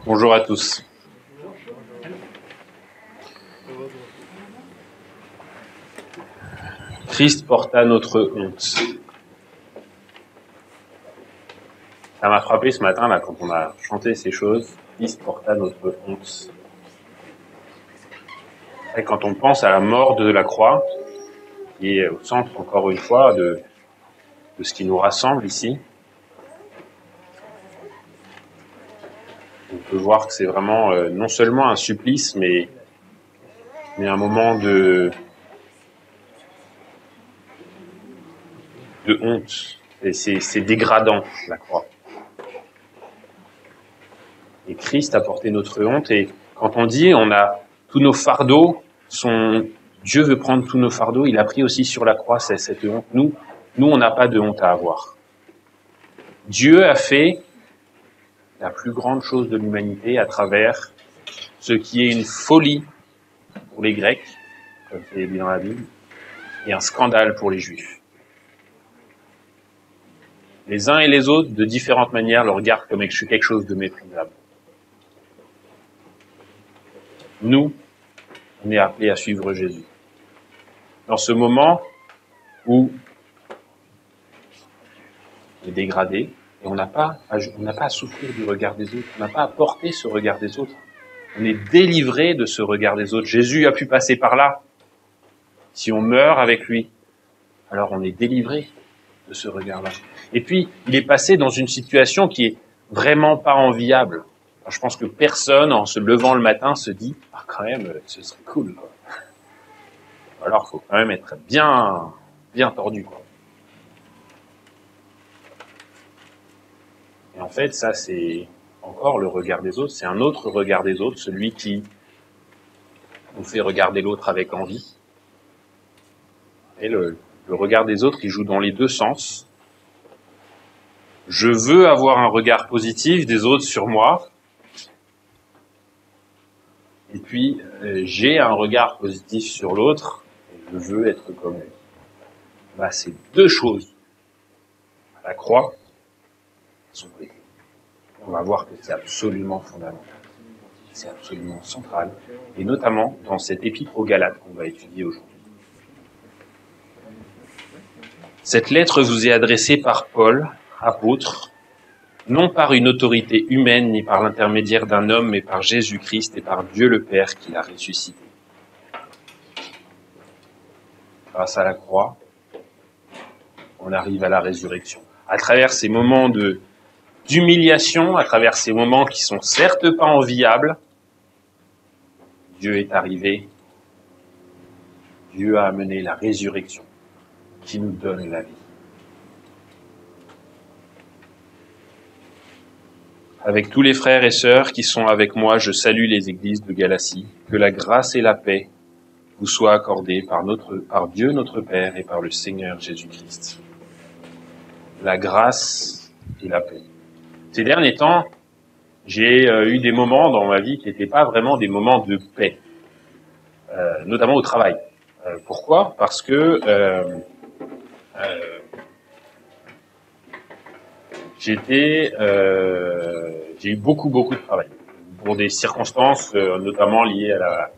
Bonjour à tous. Christ porta notre honte. Ça m'a frappé ce matin, là, quand on a chanté ces choses. Christ porta notre honte. Et quand on pense à la mort de la croix, qui est au centre, encore une fois, de ce qui nous rassemble ici, on peut voir que c'est vraiment non seulement un supplice, mais un moment de honte. Et c'est dégradant, la croix. Et Christ a porté notre honte. Et quand on dit on a tous nos fardeaux, Dieu veut prendre tous nos fardeaux, il a pris aussi sur la croix cette honte. Nous, on n'a pas de honte à avoir. Dieu a fait la plus grande chose de l'humanité à travers ce qui est une folie pour les Grecs, comme c'est dit dans la Bible, et un scandale pour les Juifs. Les uns et les autres, de différentes manières, le regardent comme quelque chose de méprisable. Nous, on est appelés à suivre Jésus. Dans ce moment où on est dégradé, et on n'a pas à souffrir du regard des autres, on n'a pas à porter ce regard des autres. On est délivré de ce regard des autres. Jésus a pu passer par là. Si on meurt avec lui, alors on est délivré de ce regard-là. Et puis, il est passé dans une situation qui est vraiment pas enviable. Alors, je pense que personne, en se levant le matin, se dit « Ah, quand même, ce serait cool, quoi. » Alors, faut quand même être bien tordu, quoi. Et en fait, ça, c'est encore le regard des autres. C'est un autre regard des autres, celui qui nous fait regarder l'autre avec envie. Et le regard des autres, il joue dans les deux sens. Je veux avoir un regard positif des autres sur moi. Et puis, j'ai un regard positif sur l'autre. Et je veux être comme lui. Bah, c'est deux choses. À la croix, sont prises. On va voir que c'est absolument fondamental. C'est absolument central. Et notamment dans cette épître aux Galates qu'on va étudier aujourd'hui. Cette lettre vous est adressée par Paul, apôtre, non par une autorité humaine ni par l'intermédiaire d'un homme, mais par Jésus-Christ et par Dieu le Père qui l'a ressuscité. Grâce à la croix, on arrive à la résurrection. À travers ces moments d'humiliation, à travers ces moments qui sont certes pas enviables, Dieu est arrivé. Dieu a amené la résurrection qui nous donne la vie. Avec tous les frères et sœurs qui sont avec moi, je salue les églises de Galatie. Que la grâce et la paix vous soient accordées par Dieu notre Père et par le Seigneur Jésus-Christ. La grâce et la paix. Ces derniers temps, j'ai eu des moments dans ma vie qui n'étaient pas vraiment des moments de paix, notamment au travail. Pourquoi ? Parce que j'ai eu beaucoup de travail pour des circonstances notamment liées à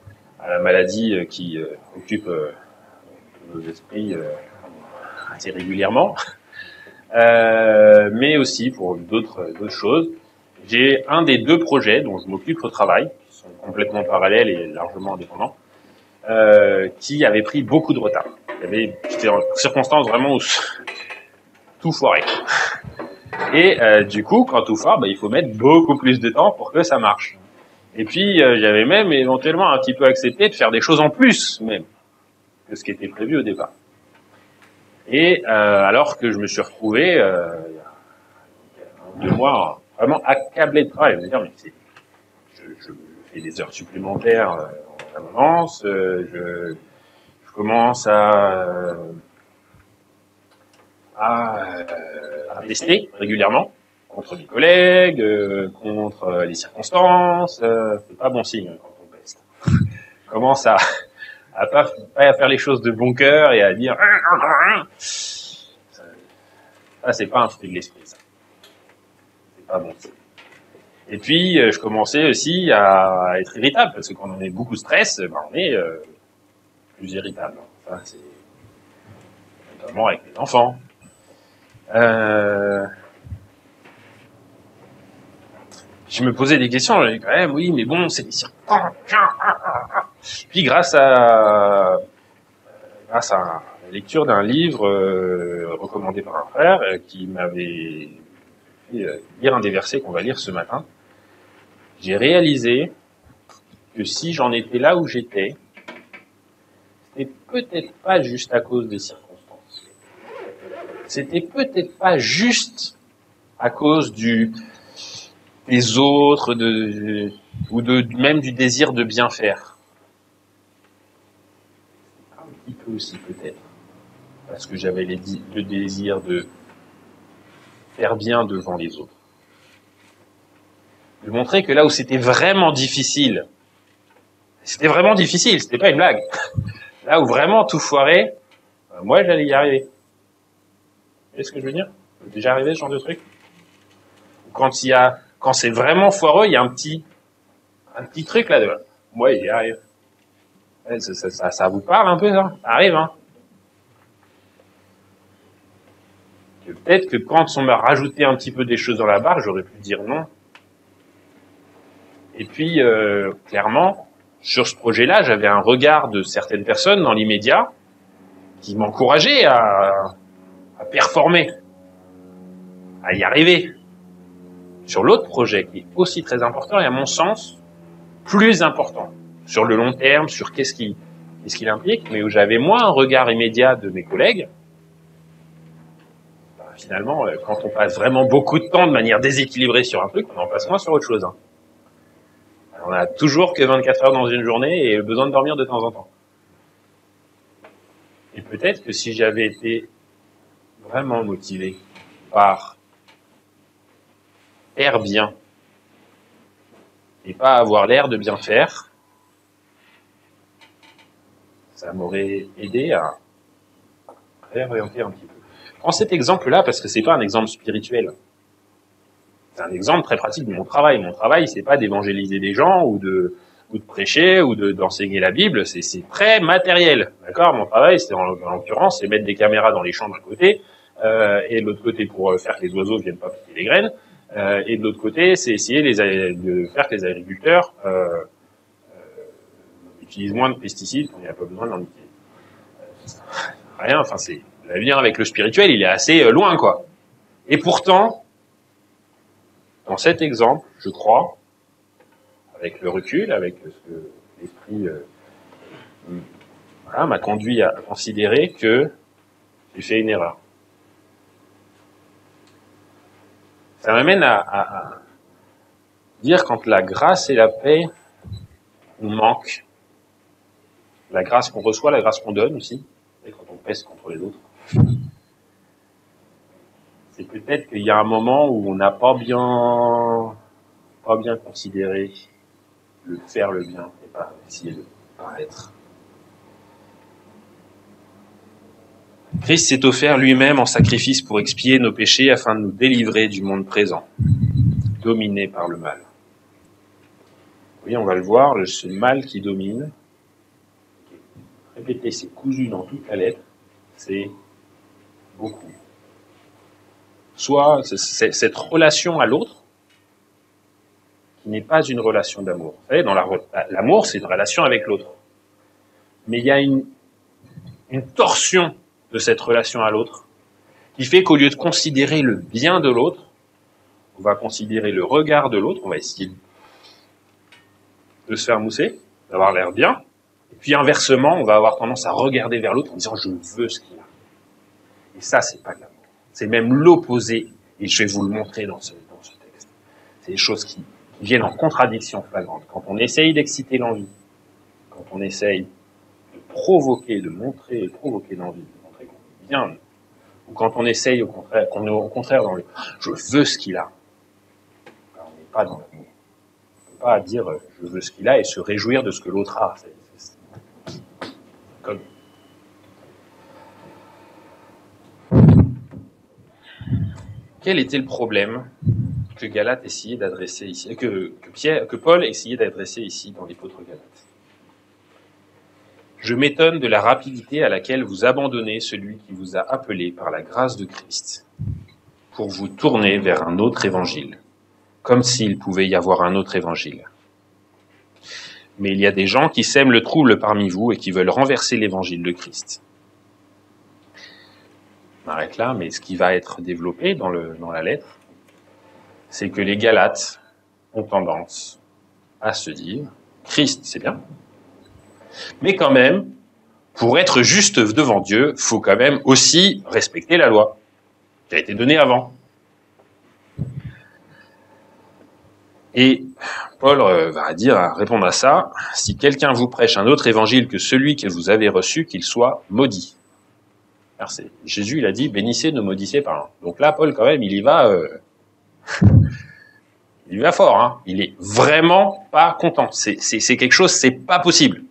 la maladie qui occupe nos esprits assez régulièrement, mais aussi pour d'autres choses. J'ai un des deux projets dont je m'occupe au travail, qui sont complètement parallèles et largement indépendants, qui avait pris beaucoup de retard. J'étais en circonstances vraiment où tout foirait. Et du coup, quand tout foire, il faut mettre beaucoup plus de temps pour que ça marche. Et puis, j'avais même éventuellement un petit peu accepté de faire des choses en plus, même, que ce qui était prévu au départ. Et alors que je me suis retrouvé, il y a 2 mois, vraiment accablé de travail. Je veux dire, mais je fais des heures supplémentaires en permanence, je commence à tester régulièrement contre mes collègues, contre les circonstances. C'est pas bon signe quand on peste. Commence à pas faire les choses de bon cœur et à dire ça c'est pas un fruit de l'esprit, ça. C'est pas bon signe. Et puis, je commençais aussi à être irritable, parce que quand on est beaucoup stress, ben, on est plus irritable. Ça, c'est notamment avec les enfants. Je me posais des questions, j'avais quand même, oui, mais bon, c'est des circonstances. Puis grâce à la lecture d'un livre recommandé par un frère qui m'avait fait lire un des versets qu'on va lire ce matin, j'ai réalisé que si j'en étais là où j'étais, c'était peut-être pas juste à cause des circonstances. C'était peut-être pas juste à cause des autres, ou même du désir de bien faire. Un petit peu aussi peut-être. Parce que j'avais le désir de faire bien devant les autres. De montrer que là où c'était vraiment difficile, c'était pas une blague. Là où vraiment tout foirait, moi j'allais y arriver. Vous voyez ce que je veux dire? C'est déjà arrivé ce genre de truc? Quand c'est vraiment foireux, il y a un petit truc là-dedans. Moi j'y arrive. Ça vous parle un peu, ça? Ça arrive, hein? Peut-être que quand on m'a rajouté un petit peu des choses dans la barre, j'aurais pu dire non. Et puis, clairement, sur ce projet-là, j'avais un regard de certaines personnes dans l'immédiat qui m'encourageaient à performer, à y arriver. Sur l'autre projet, qui est aussi très important et à mon sens, plus important, sur le long terme, sur qu'est-ce qu'il implique, mais où j'avais moins un regard immédiat de mes collègues. Finalement, quand on passe vraiment beaucoup de temps de manière déséquilibrée sur un truc, on en passe moins sur autre chose. Hein. On a toujours que 24 heures dans une journée et besoin de dormir de temps en temps. Et peut-être que si j'avais été vraiment motivé par faire bien et pas avoir l'air de bien faire, ça m'aurait aidé à réorienter un petit peu. Prends cet exemple-là parce que c'est pas un exemple spirituel. C'est un exemple très pratique de mon travail. Mon travail, c'est pas d'évangéliser des gens ou de prêcher ou d'enseigner la Bible. C'est très matériel, d'accord. Mon travail, c'est en l'occurrence, c'est mettre des caméras dans les champs d'un côté et de l'autre côté pour faire que les oiseaux viennent pas piquer les graines. Et de l'autre côté, c'est essayer de faire que les agriculteurs utilisent moins de pesticides quand il n'y a pas besoin d'en utiliser. Rien. Enfin, c'est le lien avec le spirituel, il est assez loin, quoi. Et pourtant, dans cet exemple, je crois, avec le recul, avec ce que l'esprit m'a conduit à considérer que j'ai fait une erreur. Ça m'amène à dire quand la grâce et la paix nous manquent, la grâce qu'on reçoit, la grâce qu'on donne aussi, et quand on pèse contre les autres, c'est peut-être qu'il y a un moment où on n'a pas bien considéré le faire le bien et pas essayer de paraître. Christ s'est offert lui-même en sacrifice pour expier nos péchés afin de nous délivrer du monde présent, dominé par le mal. Oui, on va le voir, ce mal qui domine, répéter, c'est cousu dans toute la lettre, c'est beaucoup. Soit c'est cette relation à l'autre qui n'est pas une relation d'amour. Vous savez, dans l'amour, c'est une relation avec l'autre. Mais il y a une torsion de cette relation à l'autre qui fait qu'au lieu de considérer le bien de l'autre, on va considérer le regard de l'autre, on va essayer de se faire mousser, d'avoir l'air bien, et puis inversement, on va avoir tendance à regarder vers l'autre en disant « je veux ce qu'il a ». Et ça, c'est pas de l'amour. C'est même l'opposé, et je vais vous le montrer dans ce texte. C'est des choses qui viennent en contradiction flagrante. Quand on essaye d'exciter l'envie, quand on essaye de provoquer, de montrer et provoquer l'envie, de montrer qu'on est bien, ou quand on essaye au contraire, qu'on est au contraire dans le « je veux ce qu'il a », on n'est pas dans l'amour. On ne peut pas dire « je veux ce qu'il a » et se réjouir de ce que l'autre a. C'est comme... Quel était le problème que Galate essayait d'adresser ici, que Paul essayait d'adresser ici dans l'Épître aux Galates. Je m'étonne de la rapidité à laquelle vous abandonnez celui qui vous a appelé par la grâce de Christ pour vous tourner vers un autre évangile, comme s'il pouvait y avoir un autre évangile. Mais il y a des gens qui sèment le trouble parmi vous et qui veulent renverser l'évangile de Christ. On arrête là, mais ce qui va être développé dans la lettre, c'est que les Galates ont tendance à se dire « Christ, c'est bien ». Mais quand même, pour être juste devant Dieu, faut quand même aussi respecter la loi qui a été donnée avant. Et Paul va répondre à ça, si quelqu'un vous prêche un autre évangile que celui que vous avez reçu, qu'il soit maudit. Alors Jésus, il a dit, bénissez, ne maudissez pas. Donc là, Paul, quand même, il y va fort, hein. Il est vraiment pas content. C'est quelque chose, c'est pas possible.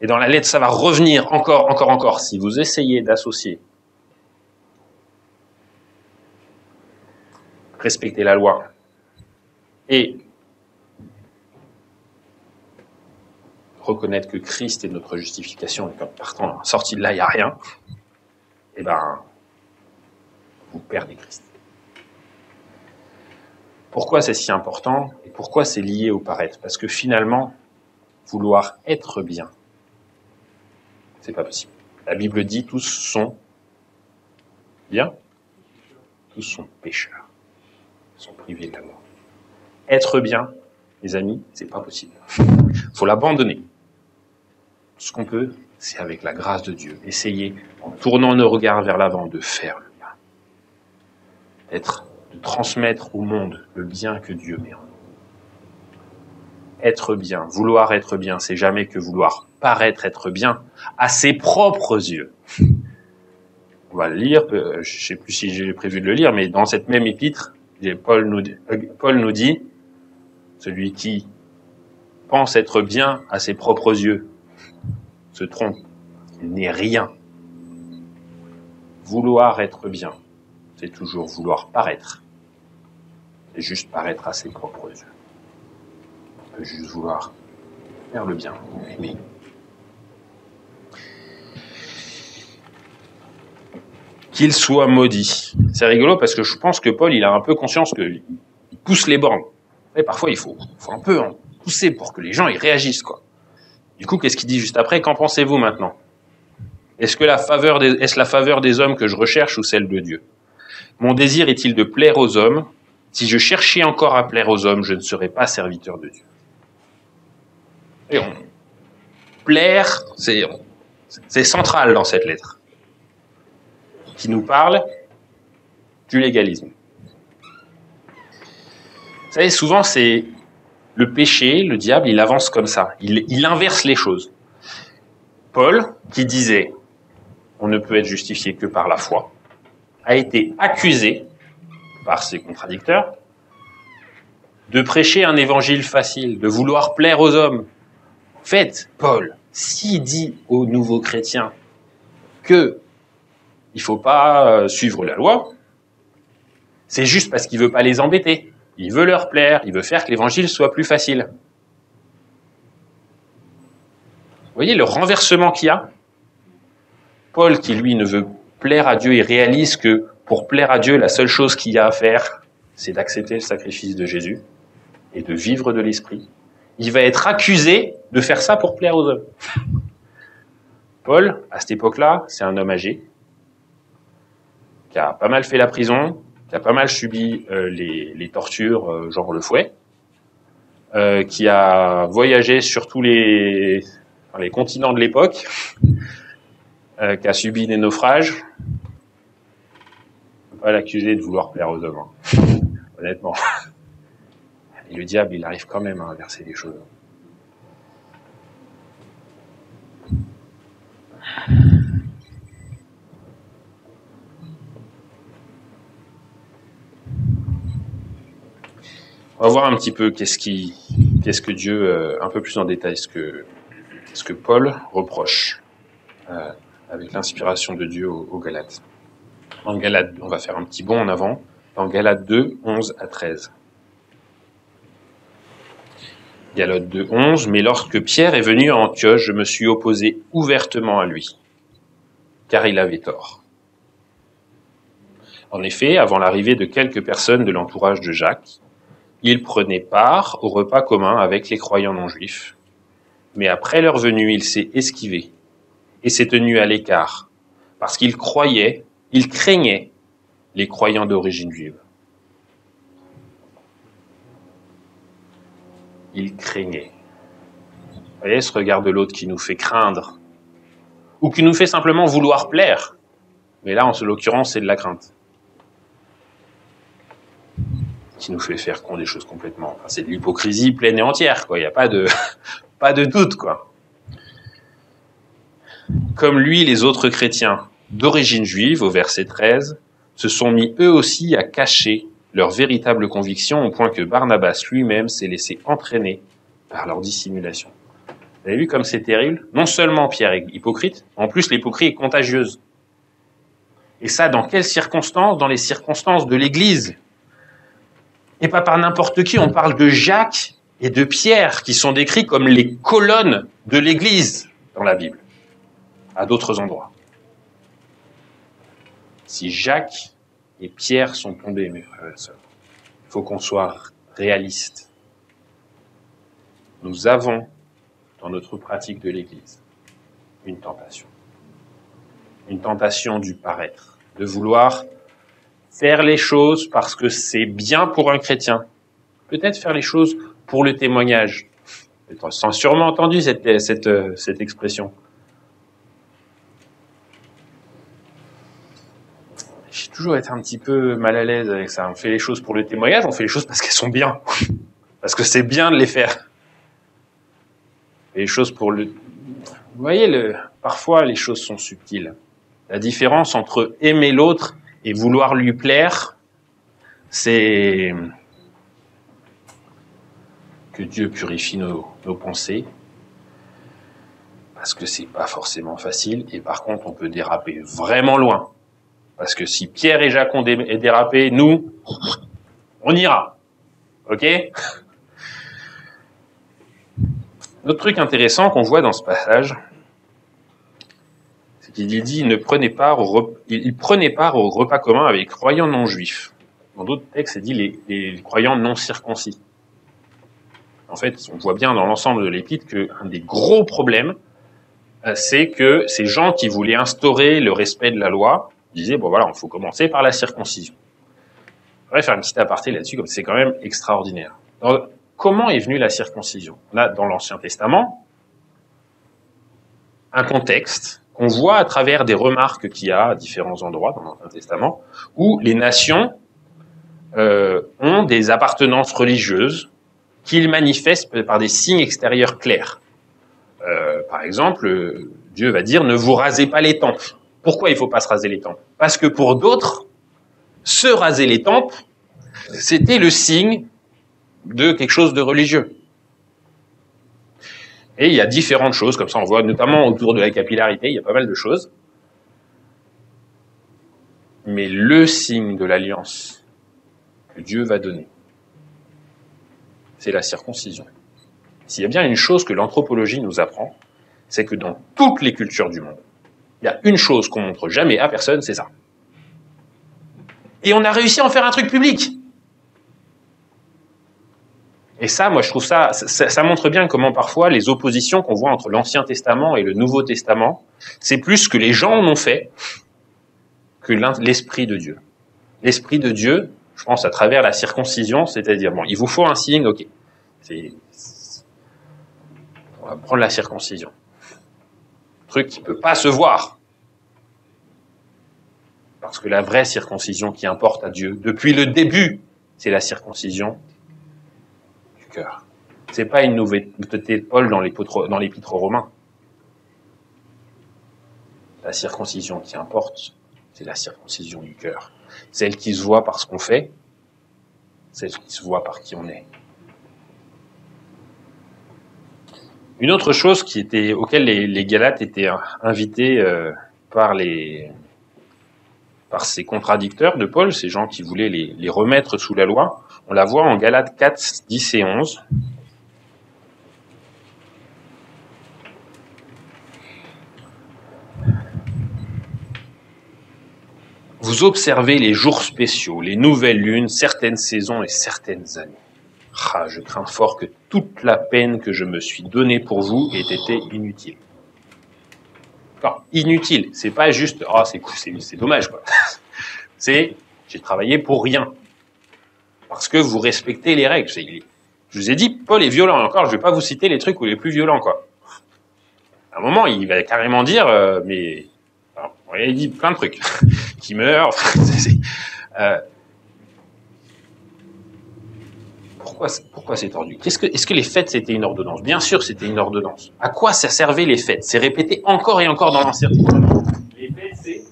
Et dans la lettre, ça va revenir encore. Si vous essayez d'associer respecter la loi et reconnaître que Christ est notre justification, et qu'en partant, sorti de là, il n'y a rien, eh ben, vous perdez Christ. Pourquoi c'est si important et pourquoi c'est lié au paraître? Parce que finalement, vouloir être bien, c'est pas possible. La Bible dit tous sont bien, tous sont pécheurs, sont privés de la mort. Être bien, les amis, c'est pas possible. Faut l'abandonner. Tout ce qu'on peut, c'est avec la grâce de Dieu. Essayer, en tournant nos regards vers l'avant, de faire le bien. De transmettre au monde le bien que Dieu met en nous. Être bien, vouloir être bien, c'est jamais que vouloir paraître être bien à ses propres yeux. On va le lire, je sais plus si j'ai prévu de le lire, mais dans cette même épître, Paul nous dit, celui qui pense être bien à ses propres yeux se trompe, il n'est rien. Vouloir être bien, c'est toujours vouloir paraître. C'est juste paraître à ses propres yeux. On peut juste vouloir faire le bien, aimer. Qu'il soit maudit. C'est rigolo parce que je pense que Paul, il a un peu conscience qu'il pousse les bornes. Et parfois, il faut un peu en pousser pour que les gens y réagissent, quoi. Du coup, qu'est-ce qu'il dit juste après? Qu'en pensez-vous maintenant? Est-ce la faveur des hommes que je recherche ou celle de Dieu? Mon désir est-il de plaire aux hommes? Si je cherchais encore à plaire aux hommes, je ne serais pas serviteur de Dieu. Et plaire, c'est central dans cette lettre, qui nous parle du légalisme. Vous savez, souvent, c'est le péché, le diable, il avance comme ça. Il inverse les choses. Paul, qui disait « on ne peut être justifié que par la foi », a été accusé par ses contradicteurs de prêcher un évangile facile, de vouloir plaire aux hommes. En fait, Paul, s'il dit aux nouveaux chrétiens que il faut pas suivre la loi, c'est juste parce qu'il veut pas les embêter. Il veut leur plaire, il veut faire que l'évangile soit plus facile. Vous voyez le renversement qu'il y a? Paul, qui lui ne veut plaire à Dieu, il réalise que pour plaire à Dieu, la seule chose qu'il y a à faire, c'est d'accepter le sacrifice de Jésus et de vivre de l'esprit. Il va être accusé de faire ça pour plaire aux hommes. Paul, à cette époque-là, c'est un homme âgé, qui a pas mal fait la prison, qui a pas mal subi les tortures, genre le fouet, qui a voyagé sur tous les continents de l'époque, qui a subi des naufrages. On peut pas l'accuser de vouloir plaire aux hommes, hein. Honnêtement. Et le diable, il arrive quand même à inverser les choses. On va voir un petit peu qu'est-ce que Dieu, un peu plus en détail, ce que Paul reproche avec l'inspiration de Dieu aux Galates. En Galates, on va faire un petit bond en avant, dans Galates 2, 11 à 13. Galates 2, 11, « Mais lorsque Pierre est venu à Antioche, je me suis opposé ouvertement à lui, car il avait tort. En effet, avant l'arrivée de quelques personnes de l'entourage de Jacques, il prenait part au repas commun avec les croyants non-juifs. Mais après leur venue, il s'est esquivé et s'est tenu à l'écart, parce qu'il craignait les croyants d'origine juive. » Il craignait. Vous voyez, ce regard de l'autre qui nous fait craindre, ou qui nous fait simplement vouloir plaire. Mais là, en l'occurrence, c'est de la crainte. Qui nous fait faire des choses complètement... Enfin, c'est de l'hypocrisie pleine et entière, quoi. Il n'y a pas de, pas de doute, quoi. Comme lui, les autres chrétiens d'origine juive, au verset 13, se sont mis eux aussi à cacher leurs véritables convictions au point que Barnabas lui-même s'est laissé entraîner par leur dissimulation. Vous avez vu comme c'est terrible? Non seulement Pierre est hypocrite, en plus l'hypocrisie est contagieuse. Et ça, dans quelles circonstances? Dans les circonstances de l'Église. Et pas par n'importe qui, on parle de Jacques et de Pierre, qui sont décrits comme les colonnes de l'Église dans la Bible, à d'autres endroits. Si Jacques et Pierre sont tombés, mes frères et sœurs, il faut qu'on soit réaliste. Nous avons, dans notre pratique de l'Église, une tentation. Une tentation du paraître, de vouloir faire les choses parce que c'est bien pour un chrétien. Peut-être faire les choses pour le témoignage. Tu as sûrement entendu cette expression. J'ai toujours été un petit peu mal à l'aise avec ça. On fait les choses pour le témoignage, on fait les choses parce qu'elles sont bien. Parce que c'est bien de les faire. Et les choses pour le... Vous voyez, parfois les choses sont subtiles. La différence entre aimer l'autre et vouloir lui plaire, c'est que Dieu purifie nos pensées, parce que c'est pas forcément facile, et par contre on peut déraper vraiment loin. Parce que si Pierre et Jacques ont dérapé, nous, on ira. Ok? Autre truc intéressant qu'on voit dans ce passage, c'est qu'il dit il prenait part au repas commun avec les croyants non juifs. Dans d'autres textes, c'est dit les croyants non circoncis. En fait, on voit bien dans l'ensemble de l'épître qu'un des gros problèmes, c'est que ces gens qui voulaient instaurer le respect de la loi disaient bon voilà, il faut commencer par la circoncision. Je voudrais faire un petit aparté là-dessus, comme c'est quand même extraordinaire. Comment est venue la circoncision? On a dans l'Ancien Testament un contexte qu'on voit à travers des remarques qu'il y a à différents endroits dans l'Ancien Testament, où les nations ont des appartenances religieuses qu'ils manifestent par des signes extérieurs clairs. Par exemple, Dieu va dire « Ne vous rasez pas les tempes ». Pourquoi il ne faut pas se raser les tempes? Parce que pour d'autres, se raser les tempes, c'était le signe de quelque chose de religieux. Et il y a différentes choses, comme ça on voit notamment autour de la capillarité, il y a pas mal de choses. Mais le signe de l'alliance que Dieu va donner, c'est la circoncision. S'il y a bien une chose que l'anthropologie nous apprend, c'est que dans toutes les cultures du monde, il y a une chose qu'on montre jamais à personne, c'est ça. Et on a réussi à en faire un truc public. Et ça, moi, je trouve ça montre bien comment parfois les oppositions qu'on voit entre l'Ancien Testament et le Nouveau Testament, c'est plus que les gens en ont fait que l'Esprit de Dieu. L'Esprit de Dieu, je pense à travers la circoncision, c'est-à-dire, bon, il vous faut un signe, ok. On va prendre la circoncision. Truc qui peut pas se voir. Parce que la vraie circoncision qui importe à Dieu, depuis le début, c'est la circoncision du cœur. C'est pas une nouveauté de Paul dans l'épître aux Romains. La circoncision qui importe, c'est la circoncision du cœur. Celle qui se voit par ce qu'on fait, celle qui se voit par qui on est. Une autre chose auquel les Galates étaient invités par les par ces contradicteurs de Paul, ces gens qui voulaient les remettre sous la loi. On la voit en Galates 4, 10 et 11. Vous observez les jours spéciaux, les nouvelles lunes, certaines saisons et certaines années. Ah, je crains fort que toute la peine que je me suis donnée pour vous ait été inutile. Enfin, inutile, c'est pas juste « Ah, c'est dommage, quoi ». C'est « J'ai travaillé pour rien ». Parce que vous respectez les règles. Je vous ai dit, Paul est violent. Encore, je vais pas vous citer les trucs où il est plus violent, quoi. À un moment, il va carrément dire mais... Alors, il dit plein de trucs. Qui meurt. Pourquoi c'est tordu? Est-ce que les fêtes, c'était une ordonnance? Bien sûr, c'était une ordonnance. À quoi ça servait les fêtes? C'est répété encore et encore dans l'Ancien Testament. Les fêtes, c'est...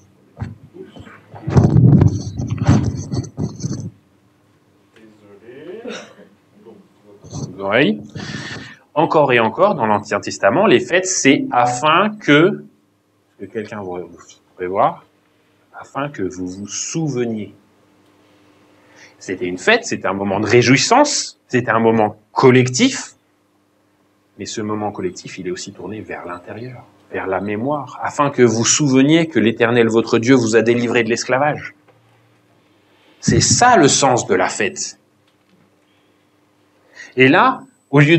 Désolé. Encore et encore dans l'Ancien Testament, les fêtes, c'est afin que quelqu'un vous pourrait voir, afin que vous vous souveniez. C'était une fête, c'était un moment de réjouissance, c'était un moment collectif, mais ce moment collectif, il est aussi tourné vers l'intérieur, vers la mémoire, afin que vous souveniez que l'Éternel, votre Dieu, vous a délivré de l'esclavage. C'est ça le sens de la fête. Et là, au lieu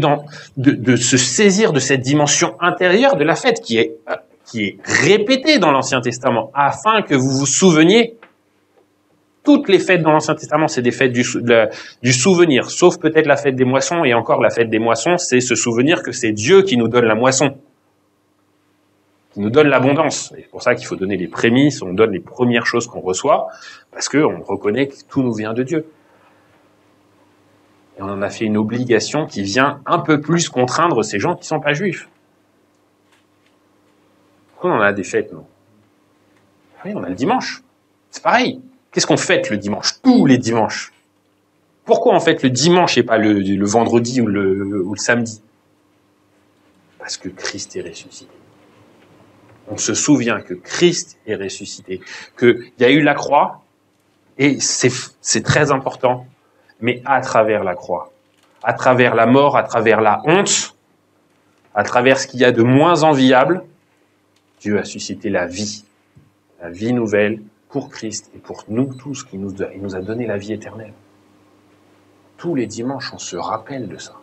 de se saisir de cette dimension intérieure de la fête qui est répétée dans l'Ancien Testament, afin que vous vous souveniez, toutes les fêtes dans l'Ancien Testament, c'est des fêtes du souvenir, sauf peut-être la fête des moissons, et encore la fête des moissons, c'est se souvenir que c'est Dieu qui nous donne la moisson, qui nous donne l'abondance. C'est pour ça qu'il faut donner les prémices, on donne les premières choses qu'on reçoit, parce qu'on reconnaît que tout nous vient de Dieu. Et on en a fait une obligation qui vient un peu plus contraindre ces gens qui ne sont pas juifs. Pourquoi on en a des fêtes, nous? Oui, on a le dimanche. C'est pareil. Qu'est-ce qu'on fête le dimanche? Tous les dimanches. Pourquoi on fête le dimanche et pas le vendredi ou le samedi? Parce que Christ est ressuscité. On se souvient que Christ est ressuscité, qu'il y a eu la croix, et c'est très important, mais à travers la croix, à travers la mort, à travers la honte, à travers ce qu'il y a de moins enviable, Dieu a suscité la vie nouvelle pour Christ et pour nous tous, il nous a donné la vie éternelle. Tous les dimanches, on se rappelle de ça.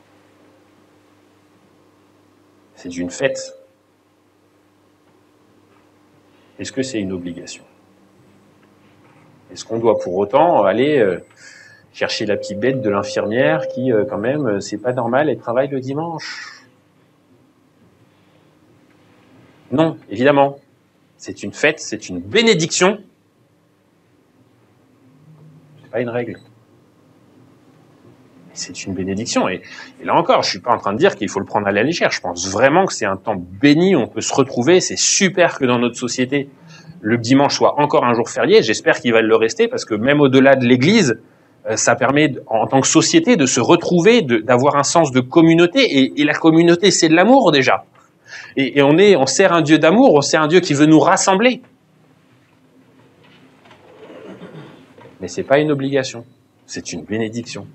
C'est une fête. Est-ce que c'est une obligation? Est-ce qu'on doit pour autant aller chercher la petite bête de l'infirmière qui, quand même, c'est pas normal, elle travaille le dimanche? Non, évidemment. C'est une fête, c'est une bénédiction. C'est pas une règle. C'est une bénédiction. Et là encore, je suis pas en train de dire qu'il faut le prendre à la légère. Je pense vraiment que c'est un temps béni, on peut se retrouver. C'est super que dans notre société, le dimanche soit encore un jour férié. J'espère qu'il va le rester parce que même au-delà de l'Église, ça permet, en tant que société, de se retrouver, d'avoir un sens de communauté. Et la communauté, c'est de l'amour déjà. Et on sert un Dieu d'amour, on sert un Dieu qui veut nous rassembler. Mais c'est pas une obligation, c'est une bénédiction.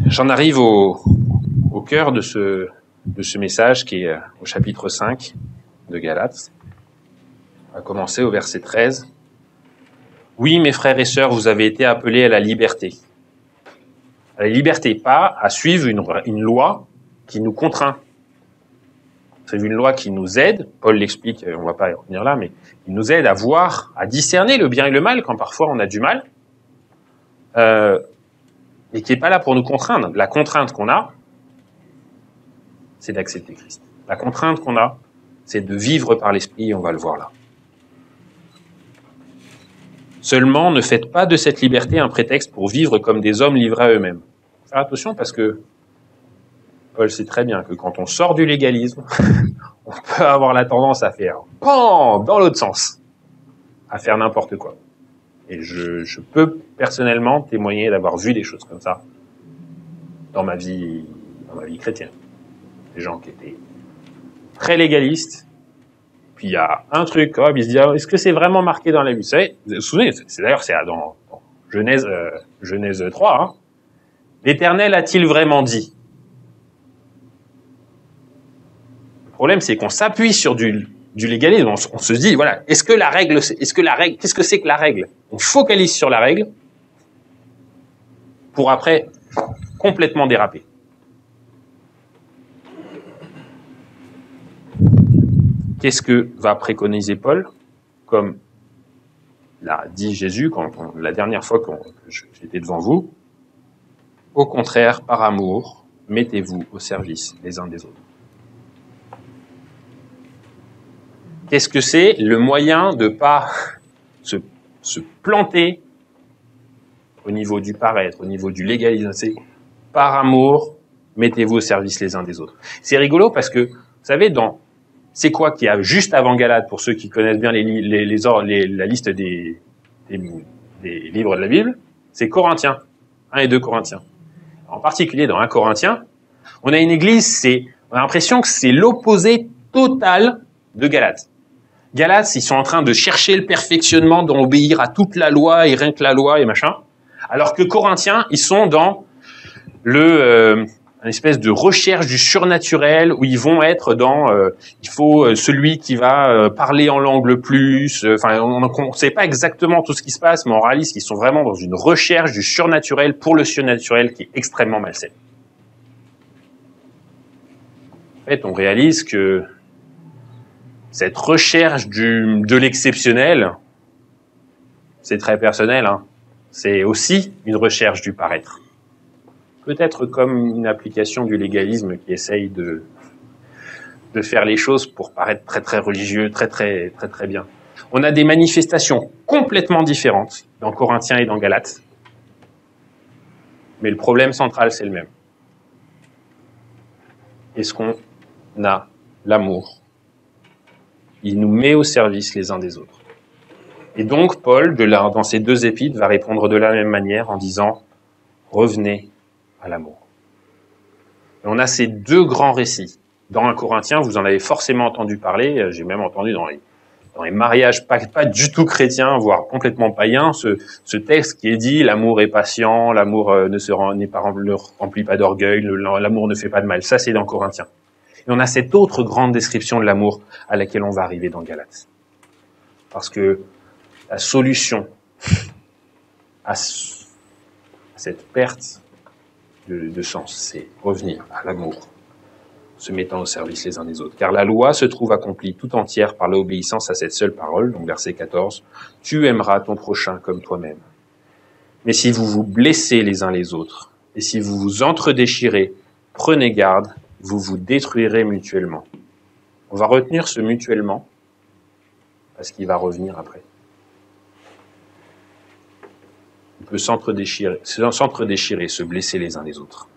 J'en arrive au cœur de ce message qui est au chapitre 5 de Galates. On va commencer au verset 13. « Oui, mes frères et sœurs, vous avez été appelés à la liberté. » À la liberté, pas à suivre une loi qui nous contraint. C'est une loi qui nous aide, Paul l'explique, on ne va pas y revenir là, mais il nous aide à voir, à discerner le bien et le mal quand parfois on a du mal, et qui n'est pas là pour nous contraindre. La contrainte qu'on a, c'est d'accepter Christ. La contrainte qu'on a, c'est de vivre par l'Esprit, et on va le voir là. Seulement, ne faites pas de cette liberté un prétexte pour vivre comme des hommes livrés à eux-mêmes. Faire attention parce que Paul sait très bien que quand on sort du légalisme, on peut avoir la tendance à faire BAM dans l'autre sens, à faire n'importe quoi. Et je peux personnellement témoigner d'avoir vu des choses comme ça dans ma vie chrétienne. Des gens qui étaient très légalistes puis il y a un truc, hop, il se dit, ah, est-ce que c'est vraiment marqué dans la Bible? Vous vous souvenez, d'ailleurs, c'est dans Genèse 3, hein. L'Éternel a-t-il vraiment dit? Le problème, c'est qu'on s'appuie sur du légalisme, on se dit, voilà, qu'est-ce que c'est que la règle? On focalise sur la règle pour après complètement déraper. Qu'est-ce que va préconiser Paul? Comme l'a dit Jésus la dernière fois que j'étais devant vous, au contraire, par amour, mettez-vous au service les uns des autres. Qu'est-ce que c'est? Le moyen de pas se planter au niveau du paraître, au niveau du légalisme. C'est par amour, mettez-vous au service les uns des autres. C'est rigolo parce que, vous savez, c'est quoi qu'il y a juste avant Galates, pour ceux qui connaissent bien la liste des livres de la Bible? C'est Corinthiens, 1 et 2 Corinthiens. En particulier dans 1 Corinthiens, on a une église, on a l'impression que c'est l'opposé total de Galates. Galates, ils sont en train de chercher le perfectionnement, d'obéir à toute la loi et rien que la loi et machin. Alors que Corinthiens, ils sont dans une espèce de recherche du surnaturel où ils vont être dans il faut celui qui va parler en langue le plus. Enfin, on ne sait pas exactement tout ce qui se passe, mais on réalise qu'ils sont vraiment dans une recherche du surnaturel pour le surnaturel qui est extrêmement malsaine. En fait, on réalise que cette recherche de l'exceptionnel, c'est très personnel, hein. C'est aussi une recherche du paraître. Peut-être comme une application du légalisme qui essaye de faire les choses pour paraître très très religieux, très très très très bien. On a des manifestations complètement différentes dans Corinthiens et dans Galates, mais le problème central c'est le même. Est-ce qu'on a l'amour? Il nous met au service les uns des autres. Et donc Paul, dans ces deux épîtres, va répondre de la même manière en disant « Revenez à l'amour ». Et on a ces deux grands récits. Dans 1 Corinthiens, vous en avez forcément entendu parler, j'ai même entendu dans les mariages pas du tout chrétiens, voire complètement païens, ce texte qui est dit « L'amour est patient, l'amour ne remplit pas d'orgueil, l'amour ne fait pas de mal ». Ça, c'est dans Corinthiens. Et on a cette autre grande description de l'amour à laquelle on va arriver dans Galates. Parce que la solution à cette perte de sens, c'est revenir à l'amour, se mettant au service les uns des autres. Car la loi se trouve accomplie tout entière par l'obéissance à cette seule parole, donc verset 14, « Tu aimeras ton prochain comme toi-même. » Mais si vous vous blessez les uns les autres, et si vous vous entredéchirez, prenez garde, vous vous détruirez mutuellement. On va retenir ce mutuellement, parce qu'il va revenir après. On peut s'entredéchirer, se blesser les uns les autres.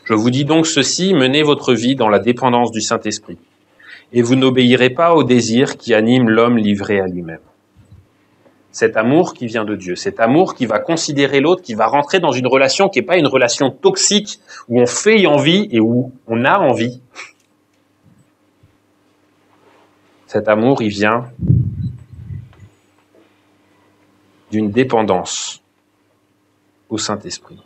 Je vous dis donc ceci, menez votre vie dans la dépendance du Saint-Esprit, et vous n'obéirez pas aux désirs qui animent l'homme livré à lui-même. Cet amour qui vient de Dieu, cet amour qui va considérer l'autre, qui va rentrer dans une relation qui n'est pas une relation toxique, où on fait envie et où on a envie. Cet amour, il vient d'une dépendance au Saint-Esprit.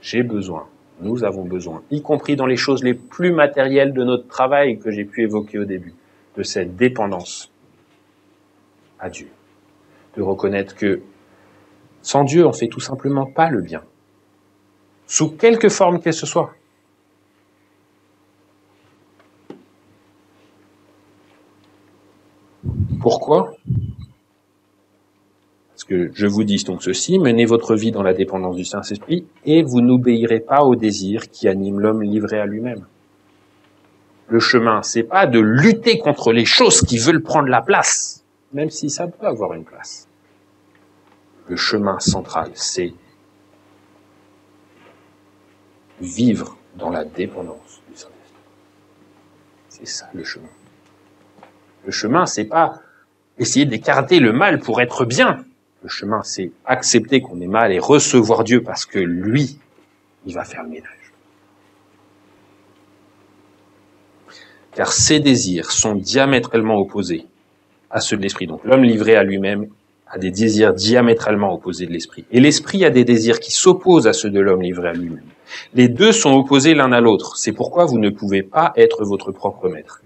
J'ai besoin, nous avons besoin, y compris dans les choses les plus matérielles de notre travail que j'ai pu évoquer au début, de cette dépendance à Dieu. De reconnaître que sans Dieu, on fait tout simplement pas le bien. Sous quelque forme qu'elle ce soit. Pourquoi ? Parce que je vous dis donc ceci, menez votre vie dans la dépendance du Saint-Esprit et vous n'obéirez pas aux désirs qui animent l'homme livré à lui-même. Le chemin, c'est pas de lutter contre les choses qui veulent prendre la place, même si ça peut avoir une place. Le chemin central, c'est vivre dans la dépendance du Saint-Esprit. C'est ça le chemin. Le chemin, c'est pas essayer d'écarter le mal pour être bien. Le chemin, c'est accepter qu'on est mal et recevoir Dieu parce que lui, il va faire le ménage. car ses désirs sont diamétralement opposés à ceux de l'esprit. Donc l'homme livré à lui-même a des désirs diamétralement opposés de l'esprit. Et l'esprit a des désirs qui s'opposent à ceux de l'homme livré à lui-même. Les deux sont opposés l'un à l'autre. C'est pourquoi vous ne pouvez pas être votre propre maître.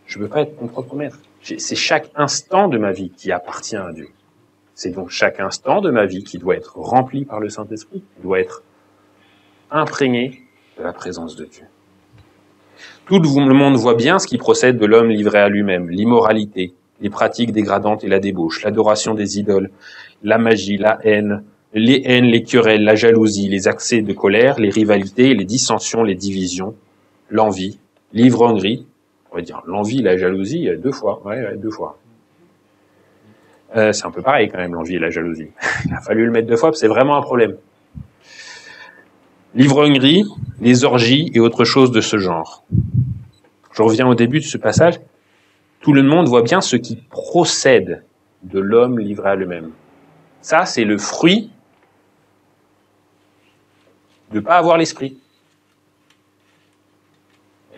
Je ne veux pas être mon propre maître. C'est chaque instant de ma vie qui appartient à Dieu. C'est donc chaque instant de ma vie qui doit être rempli par le Saint-Esprit, qui doit être imprégné de la présence de Dieu. Tout le monde voit bien ce qui procède de l'homme livré à lui-même, l'immoralité, les pratiques dégradantes et la débauche, l'adoration des idoles, la magie, la haine, les querelles, la jalousie, les accès de colère, les rivalités, les dissensions, les divisions, l'envie, l'ivrognerie. On va dire l'envie, la jalousie, 2 fois. Ouais, 2 fois. C'est un peu pareil quand même, l'envie et la jalousie. Il a fallu le mettre 2 fois, parce que c'est vraiment un problème. L'ivrognerie, les orgies et autre chose de ce genre. Je reviens au début de ce passage. Tout le monde voit bien ce qui procède de l'homme livré à lui-même. Ça, c'est le fruit de ne pas avoir l'esprit.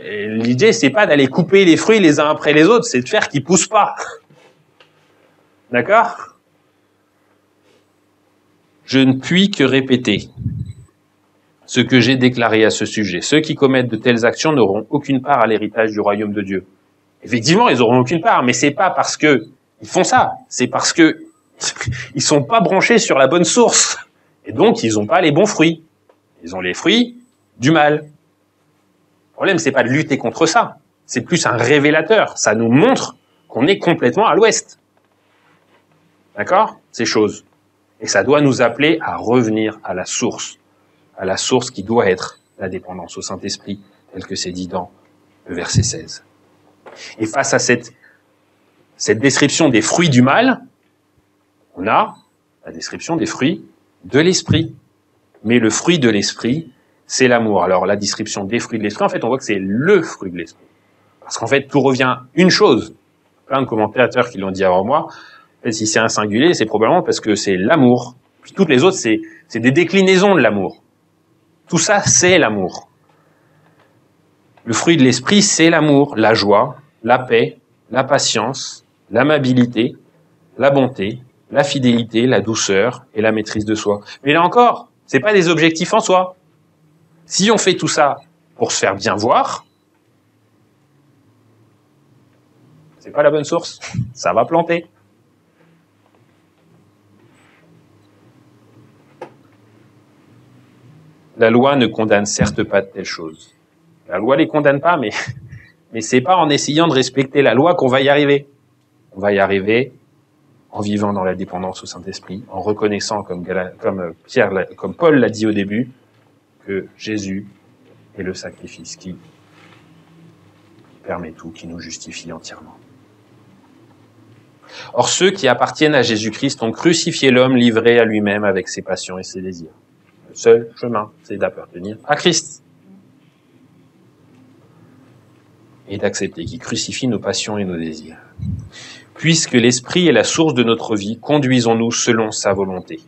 Et l'idée, c'est pas d'aller couper les fruits les uns après les autres, c'est de faire qu'ils poussent pas. D'accord ? Je ne puis que répéter ce que j'ai déclaré à ce sujet. Ceux qui commettent de telles actions n'auront aucune part à l'héritage du royaume de Dieu. Effectivement, ils n'auront aucune part, mais c'est pas parce que ils font ça, c'est parce que ils sont pas branchés sur la bonne source. Et donc, ils n'ont pas les bons fruits. Ils ont les fruits du mal. Le problème, c'est pas de lutter contre ça. C'est plus un révélateur. Ça nous montre qu'on est complètement à l'ouest. D'accord ? Ces choses. Et ça doit nous appeler à revenir à la source qui doit être la dépendance au Saint-Esprit, tel que c'est dit dans le verset 16. Et face à cette description des fruits du mal, on a la description des fruits de l'esprit. Mais le fruit de l'esprit, c'est l'amour. Alors la description des fruits de l'esprit, en fait, on voit que c'est le fruit de l'esprit. Parce qu'en fait, tout revient une chose. Plein de commentateurs qui l'ont dit avant moi. En fait, si c'est un singulier, c'est probablement parce que c'est l'amour. Puis toutes les autres, c'est des déclinaisons de l'amour. Tout ça, c'est l'amour. Le fruit de l'esprit, c'est l'amour, la joie, la paix, la patience, l'amabilité, la bonté, la fidélité, la douceur et la maîtrise de soi. Mais là encore, c'est pas des objectifs en soi. Si on fait tout ça pour se faire bien voir, c'est pas la bonne source. Ça va planter. La loi ne condamne certes pas de telles choses. La loi les condamne pas, mais c'est pas en essayant de respecter la loi qu'on va y arriver. On va y arriver en vivant dans la dépendance au Saint-Esprit, en reconnaissant, comme Paul l'a dit au début, que Jésus est le sacrifice qui permet tout, qui nous justifie entièrement. Or, ceux qui appartiennent à Jésus-Christ ont crucifié l'homme livré à lui-même avec ses passions et ses désirs. Le seul chemin, c'est d'appartenir à Christ. Et d'accepter qu'il crucifie nos passions et nos désirs. Puisque l'Esprit est la source de notre vie, conduisons-nous selon sa volonté.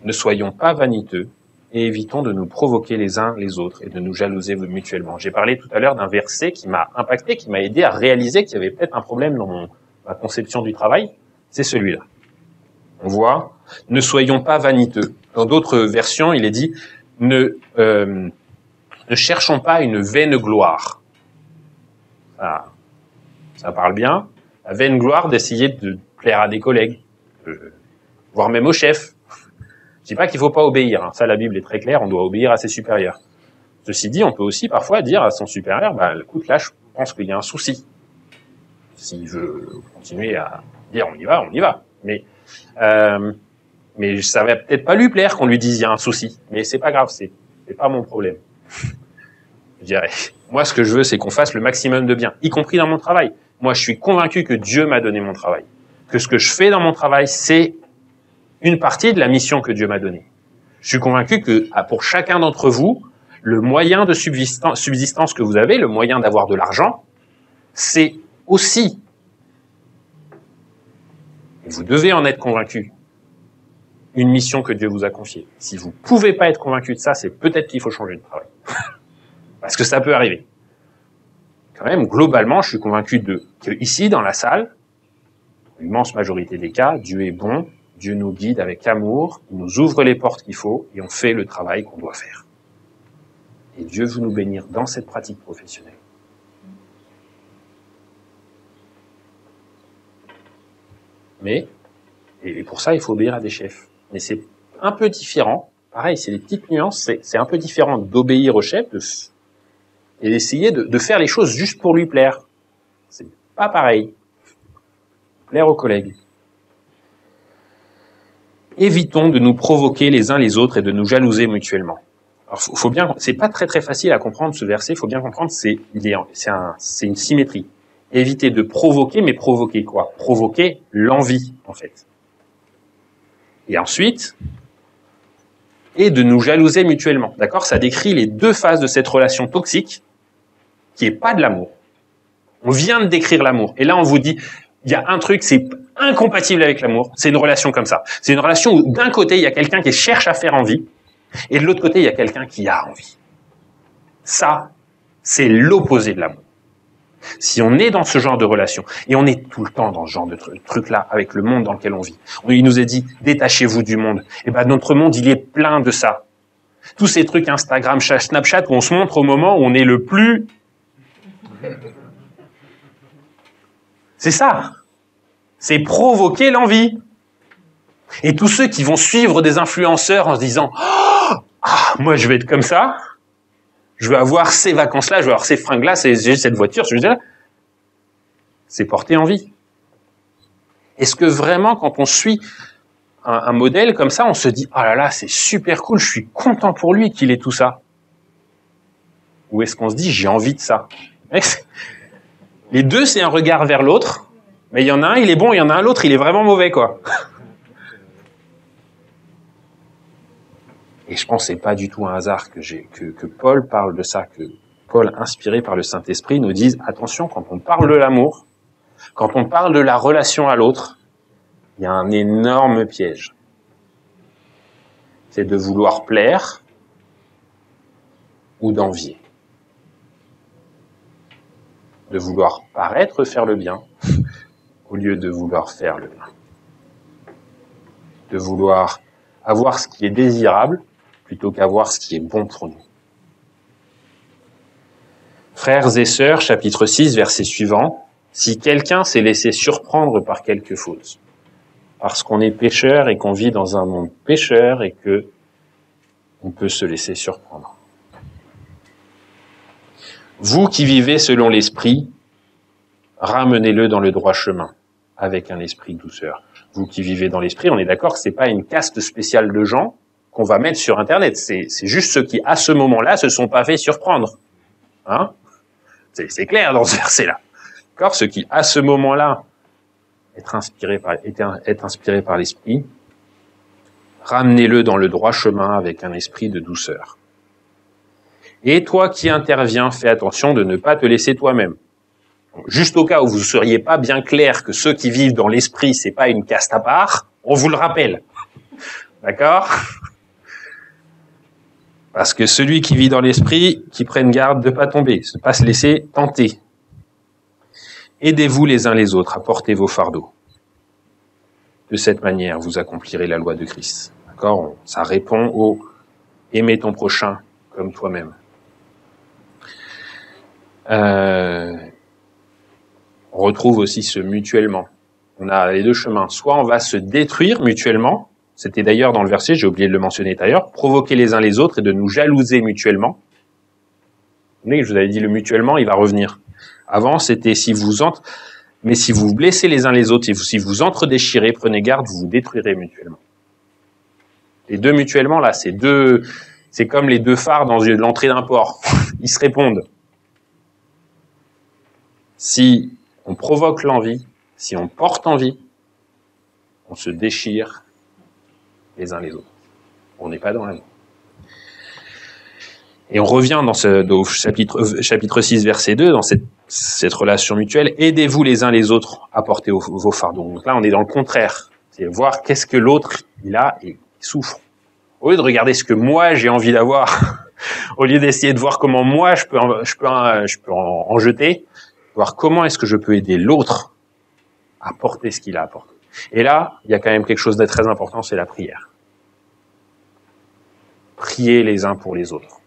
Ne soyons pas vaniteux et évitons de nous provoquer les uns les autres et de nous jalouser mutuellement. J'ai parlé tout à l'heure d'un verset qui m'a impacté, qui m'a aidé à réaliser qu'il y avait peut-être un problème dans ma conception du travail. C'est celui-là. On voit, ne soyons pas vaniteux. Dans d'autres versions, il est dit, ne cherchons pas une vaine gloire. Ça parle bien. La vaine gloire d'essayer de plaire à des collègues, voire même au chef. Je dis pas qu'il faut pas obéir. Hein. Ça, la Bible est très claire. On doit obéir à ses supérieurs. Ceci dit, on peut aussi parfois dire à son supérieur, écoute, là, je pense qu'il y a un souci. S'il veut continuer à dire on y va. Mais ça va peut-être pas lui plaire qu'on lui dise il y a un souci. Mais c'est pas grave, c'est pas mon problème. Je dirais. Moi, ce que je veux, c'est qu'on fasse le maximum de bien, y compris dans mon travail. Moi, je suis convaincu que Dieu m'a donné mon travail. Que ce que je fais dans mon travail, c'est une partie de la mission que Dieu m'a donnée. Je suis convaincu que pour chacun d'entre vous, le moyen de subsistance que vous avez, le moyen d'avoir de l'argent, c'est aussi, et vous devez en être convaincu, une mission que Dieu vous a confiée. Si vous pouvez pas être convaincu de ça, c'est peut-être qu'il faut changer de travail. Parce que ça peut arriver. quand même, globalement, je suis convaincu que ici, dans la salle, l'immense majorité des cas, Dieu est bon, Dieu nous guide avec amour, il nous ouvre les portes qu'il faut et on fait le travail qu'on doit faire. Et Dieu veut nous bénir dans cette pratique professionnelle. Mais, et pour ça, il faut obéir à des chefs. Mais c'est un peu différent. Pareil, c'est des petites nuances. C'est un peu différent d'obéir au chef et d'essayer de faire les choses juste pour lui plaire. C'est pas pareil. Plaire aux collègues. Évitons de nous provoquer les uns les autres et de nous jalouser mutuellement. Alors, faut bien, c'est pas très facile à comprendre ce verset. Faut bien comprendre, c'est une symétrie. Éviter de provoquer, mais provoquer quoi? Provoquer l'envie, en fait. Et ensuite, et de nous jalouser mutuellement. D'accord? Ça décrit les deux phases de cette relation toxique, qui est pas de l'amour. On vient de décrire l'amour. Et là, on vous dit, il y a un truc, c'est incompatible avec l'amour. C'est une relation comme ça. C'est une relation où d'un côté, il y a quelqu'un qui cherche à faire envie, et de l'autre côté, il y a quelqu'un qui a envie. Ça, c'est l'opposé de l'amour. Si on est dans ce genre de relation, et on est tout le temps dans ce genre de truc-là, avec le monde dans lequel on vit, il nous est dit, détachez-vous du monde. Et ben, notre monde, il est plein de ça. Tous ces trucs Instagram, Snapchat, où on se montre au moment où on est le plus... C'est ça. C'est provoquer l'envie. Et tous ceux qui vont suivre des influenceurs en se disant, moi, je vais être comme ça, je veux avoir ces vacances-là, je veux avoir ces fringues-là, j'ai cette voiture, c'est porter envie. Est-ce que vraiment, quand on suit un modèle comme ça, on se dit, ah là là, c'est super cool, je suis content pour lui qu'il ait tout ça? Ou est-ce qu'on se dit, j'ai envie de ça? Les deux, c'est un regard vers l'autre, mais il y en a un, il est bon, il y en a un, l'autre, il est vraiment mauvais, quoi. Et je pense que c'est pas du tout un hasard que Paul parle de ça, que Paul, inspiré par le Saint-Esprit, nous dise, attention, quand on parle de l'amour, quand on parle de la relation à l'autre, il y a un énorme piège. C'est de vouloir plaire ou d'envier. De vouloir paraître faire le bien au lieu de vouloir faire le bien. De vouloir avoir ce qui est désirable plutôt qu'avoir ce qui est bon pour nous. Frères et sœurs, chapitre 6, verset suivant. Si quelqu'un s'est laissé surprendre par quelque faute, parce qu'on est pécheur et qu'on vit dans un monde pécheur et que on peut se laisser surprendre. Vous qui vivez selon l'esprit, ramenez-le dans le droit chemin, avec un esprit de douceur. Vous qui vivez dans l'esprit, on est d'accord que c'est pas une caste spéciale de gens qu'on va mettre sur Internet. C'est juste ceux qui, à ce moment-là, se sont pas fait surprendre. Hein? C'est clair dans ce verset-là. D'accord? Ceux qui, à ce moment-là, être inspirés par l'esprit, ramenez-le dans le droit chemin avec un esprit de douceur. Et toi qui interviens, fais attention de ne pas te laisser toi-même. Juste au cas où vous ne seriez pas bien clair que ceux qui vivent dans l'esprit, c'est pas une caste à part, on vous le rappelle. D'accord? Parce que celui qui vit dans l'esprit, qui prenne garde de ne pas tomber, de ne pas se laisser tenter. Aidez-vous les uns les autres à porter vos fardeaux. De cette manière, vous accomplirez la loi de Christ. D'accord? Ça répond au « aimer ton prochain comme toi-même ». On retrouve aussi ce mutuellement. On a les deux chemins. Soit on va se détruire mutuellement, c'était d'ailleurs dans le verset, j'ai oublié de le mentionner d'ailleurs, provoquer les uns les autres et de nous jalouser mutuellement. Vous voyez, je vous avais dit le mutuellement, il va revenir. Avant, c'était mais si vous blessez les uns les autres, si vous entre-déchirez, prenez garde, vous vous détruirez mutuellement. Les deux mutuellement, là, c'est comme les deux phares dans l'entrée d'un port. Ils se répondent. Si on provoque l'envie, si on porte envie, on se déchire les uns les autres. On n'est pas dans l'amour. Et on revient au chapitre 6, verset 2, dans cette relation mutuelle. Aidez-vous les uns les autres à porter vos fardeaux. Donc là, on est dans le contraire. C'est voir qu'est-ce que l'autre, il a et il souffre. Au lieu de regarder ce que moi, j'ai envie d'avoir, au lieu d'essayer de voir comment moi, je peux en jeter, voir comment est-ce que je peux aider l'autre à porter ce qu'il a à porter. Et là, il y a quand même quelque chose de très important, c'est la prière. Prier les uns pour les autres.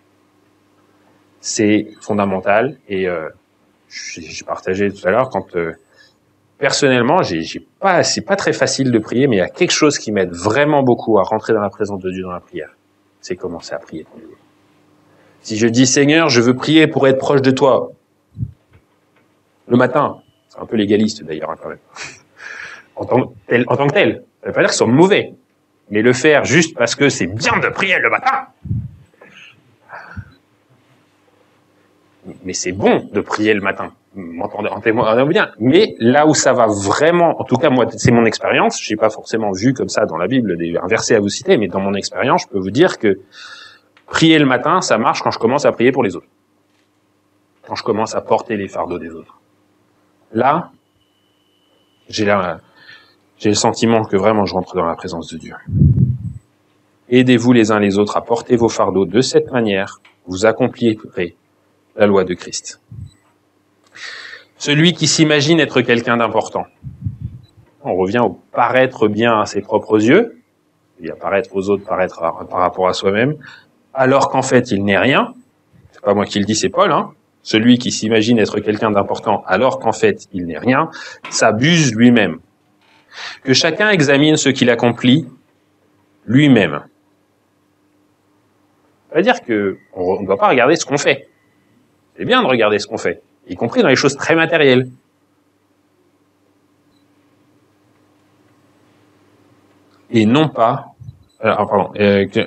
C'est fondamental, et j'ai partagé tout à l'heure, quand personnellement, c'est pas très facile de prier, mais il y a quelque chose qui m'aide vraiment beaucoup à rentrer dans la présence de Dieu dans la prière. C'est commencer à prier pour les autres. Si je dis, Seigneur, je veux prier pour être proche de toi, le matin, c'est un peu légaliste d'ailleurs, hein, quand même, en tant que tel, ça veut pas dire que ce soit mauvais, mais le faire juste parce que c'est bien de prier le matin, mais c'est bon de prier le matin, entendez bien, mais là où ça va vraiment, en tout cas moi, c'est mon expérience, j'ai pas forcément vu comme ça dans la Bible un verset à vous citer, mais dans mon expérience, je peux vous dire que prier le matin, ça marche quand je commence à prier pour les autres. Quand je commence à porter les fardeaux des autres. Là, j'ai le sentiment que vraiment je rentre dans la présence de Dieu. Aidez-vous les uns les autres à porter vos fardeaux. De cette manière, vous accomplirez la loi de Christ. Celui qui s'imagine être quelqu'un d'important. On revient au paraître bien à ses propres yeux, et à paraître aux autres, paraître par rapport à soi-même, alors qu'en fait il n'est rien. C'est pas moi qui le dis, c'est Paul, hein. Celui qui s'imagine être quelqu'un d'important alors qu'en fait il n'est rien, s'abuse lui-même. Que chacun examine ce qu'il accomplit lui-même. Ça veut dire que on ne doit pas regarder ce qu'on fait. C'est bien de regarder ce qu'on fait, y compris dans les choses très matérielles. Et non pas,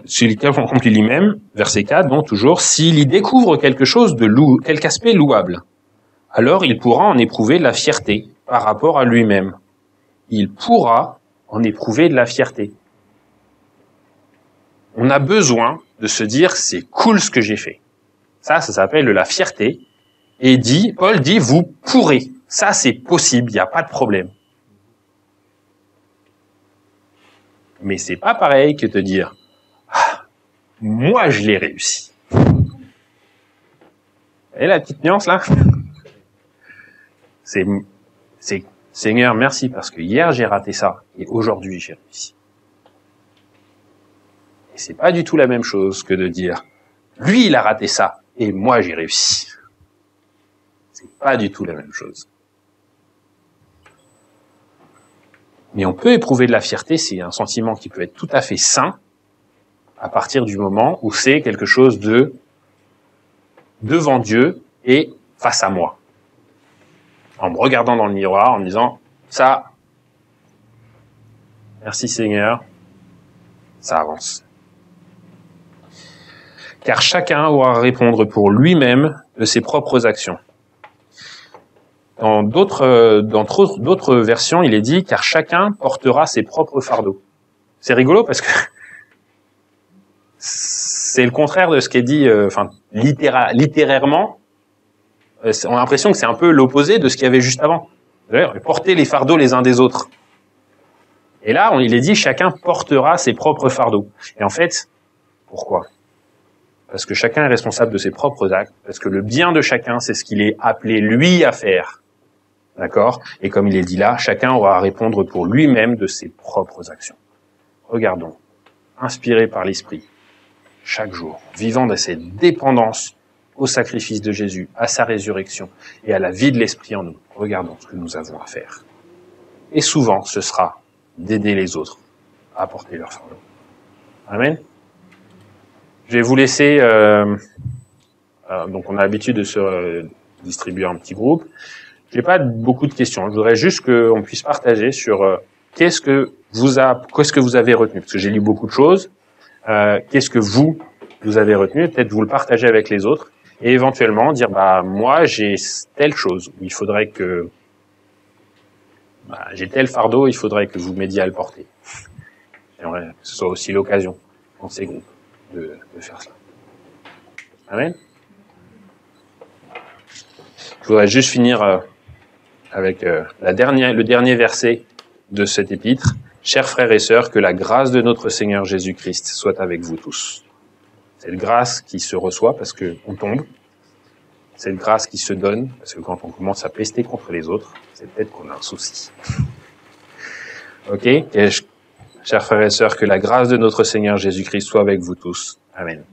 s'il accomplit lui-même, verset 4, donc toujours, s'il y découvre quelque chose quelque aspect louable, alors il pourra en éprouver de la fierté par rapport à lui-même. Il pourra en éprouver de la fierté. On a besoin de se dire, c'est cool ce que j'ai fait. Ça s'appelle de la fierté. Et Paul dit, vous pourrez. Ça, c'est possible, il n'y a pas de problème. Mais c'est pas pareil que de dire, moi je l'ai réussi. Et la petite nuance là, c'est Seigneur, merci parce que hier j'ai raté ça et aujourd'hui j'ai réussi. Et c'est pas du tout la même chose que de dire, lui il a raté ça et moi j'ai réussi. C'est pas du tout la même chose. Mais on peut éprouver de la fierté, c'est un sentiment qui peut être tout à fait sain, à partir du moment où c'est quelque chose de devant Dieu et face à moi. En me regardant dans le miroir, en me disant, ça, merci Seigneur, ça avance. Car chacun aura à répondre pour lui-même de ses propres actions. Dans d'autres versions, il est dit, car chacun portera ses propres fardeaux. C'est rigolo parce que c'est le contraire de ce qui est dit, littérairement. On a l'impression que c'est un peu l'opposé de ce qu'il y avait juste avant. D'ailleurs, porter les fardeaux les uns des autres. Et là, il est dit, chacun portera ses propres fardeaux. Et en fait, pourquoi ? Parce que chacun est responsable de ses propres actes, parce que le bien de chacun, c'est ce qu'il est appelé, lui, à faire. D'accord ? Et comme il est dit là, chacun aura à répondre pour lui-même de ses propres actions. Regardons, inspirés par l'Esprit, chaque jour, vivant de cette dépendance au sacrifice de Jésus, à sa résurrection et à la vie de l'Esprit en nous. Regardons ce que nous avons à faire. Et souvent, ce sera d'aider les autres à porter leur fardeau. Amen. Je vais vous laisser... donc on a l'habitude de se distribuer en petits groupes. J'ai pas beaucoup de questions. Je voudrais juste qu'on puisse partager sur qu'est-ce que vous avez retenu. Parce que j'ai lu beaucoup de choses. Qu'est-ce que vous avez retenu. Peut-être vous le partagez avec les autres. Et éventuellement dire, moi j'ai telle chose. Il faudrait que... j'ai tel fardeau, il faudrait que vous m'aidiez à le porter. J'aimerais que ce soit aussi l'occasion dans ces groupes de faire cela. Amen. Je voudrais juste finir avec le dernier verset de cet épître. Chers frères et sœurs, que la grâce de notre Seigneur Jésus-Christ soit avec vous tous. Cette grâce qui se reçoit parce qu'on tombe, cette grâce qui se donne, parce que quand on commence à pester contre les autres, c'est peut-être qu'on a un souci. Ok? Chers frères et sœurs, que la grâce de notre Seigneur Jésus-Christ soit avec vous tous. Amen.